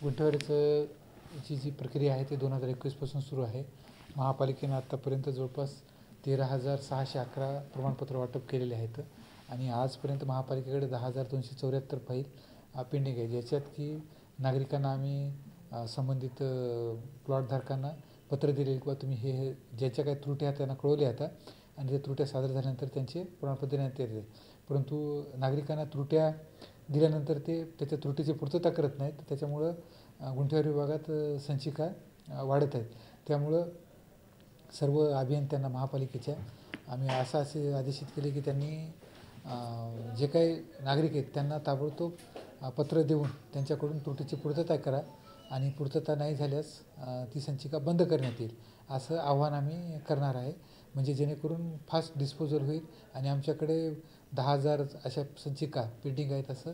गुंठेवारीचं जी प्रक्रिया आहे ती 2021 पासून सुरू आहे. महापालिकेने आत्तापर्यंत जवळपास 13,611 प्रमाणपत्र वाटप केलेले आहेत आणि आजपर्यंत महापालिकेकडे 10,274 फाईल पेंडिंग आहे, ज्याच्यात की नागरिकांना आम्ही संबंधित प्लॉटधारकांना पत्र दिले किंवा तुम्ही हे ज्याच्या काही त्रुटी आहेत त्यांना कळवले आता आणि त्या त्रुट्या सादर झाल्यानंतर त्यांचे प्रमाणपत्र देण्यात येते. परंतु नागरिकांना त्रुट्या दिल्यानंतर ते त्याच्या त्रुटीची पूर्तता करत नाहीत. त्याच्यामुळं गुंठेवारी विभागात संचिका वाढत आहेत. त्यामुळं सर्व अभियंत्यांना महापालिकेच्या आम्ही असे आदेशित केले की त्यांनी जे काही नागरिक आहेत त्यांना ताबडतोब पत्र देऊन त्यांच्याकडून त्रुटीची पूर्तता करा आणि पूर्तता नाही झाल्यास ती संचिका बंद करण्यात येईल असं आव्हान आम्ही करणार आहे. म्हणजे जेणेकरून फास्ट डिस्पोजल होईल आणि आमच्याकडे 10,000 अशा संचिका पेंडिंग आहेत असं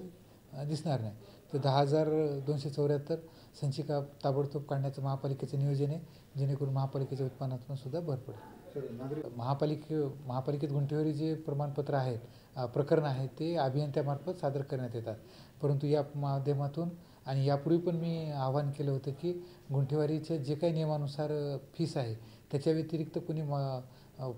दिसणार नाही. तर 10,274 संचिका ताबडतोब काढण्याचं महापालिकेचं नियोजन आहे, जेणेकरून महापालिकेच्या उत्पन्नातून सुद्धा भर पडेल. महापालिकेत गुंठेवारी जे प्रमाणपत्र आहेत प्रकरण आहे ते अभियंत्यामार्फत सादर करण्यात येतात. परंतु या माध्यमातून आणि यापूर्वी पण मी आवाहन केलं होतं की गुंठेवारीचे जे काही नियमानुसार फीस आहे त्याच्या व्यतिरिक्त कोणी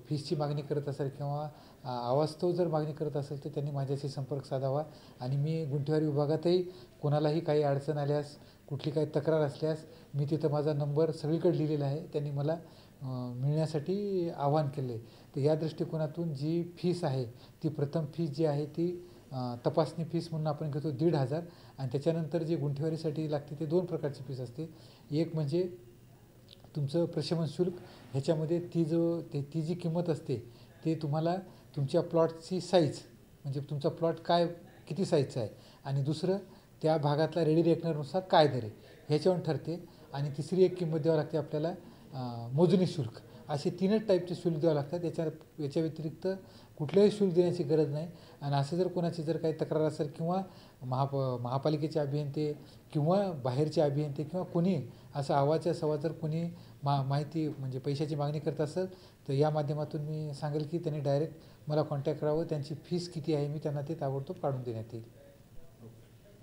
फीसची मागणी करत असेल किंवा अवास्तव जर मागणी करत असेल तर त्यांनी माझ्याशी संपर्क साधावा आणि मी गुंठेवारी विभागातही कोणालाही काही अडचण आल्यास कुठली काही तक्रार असल्यास मी तिथं माझा नंबर सगळीकडे लिहिलेला आहे, त्यांनी मला मिळण्यासाठी आवाहन केले आहे. तर या दृष्टिकोनातून जी फीस आहे ती प्रथम फीस जी आहे ती तपासणी फीस म्हणून आपण घेतो 1,500 आणि त्याच्यानंतर जे गुंठेवारीसाठी लागते ते 2 प्रकारची फीस असते. एक म्हणजे तुमचं प्रशमन शुल्क, ह्याच्यामध्ये ती जी किंमत असते ते तुम्हाला तुमच्या प्लॉटची साईज म्हणजे तुमचा प्लॉट किती साईजचा आहे आणि दुसरं त्या भागातला रेडी रेकनरनुसार काय दर आहे ह्याच्यावर ठरते. आणि तिसरी एक किंमत द्यावी लागते आपल्याला मोजणी शुल्क. असे 3च टाईपचे शुल्क द्यावं लागतात. याच्या व्यतिरिक्त कुठलंही शुल्क देण्याची गरज नाही. आणि असं जर कोणाची जर काही तक्रार असेल किंवा महापालिकेचे अभियंते किंवा बाहेरचे अभियंते किंवा कोणी असं आवाच्या सवा जर कोणी माहिती म्हणजे पैशाची मागणी करत असेल तर या माध्यमातून मी सांगेल की त्यांनी डायरेक्ट मला कॉन्टॅक्ट करावं. त्यांची फीस किती आहे मी त्यांना ते ताबडतोब काढून देण्यात येईल.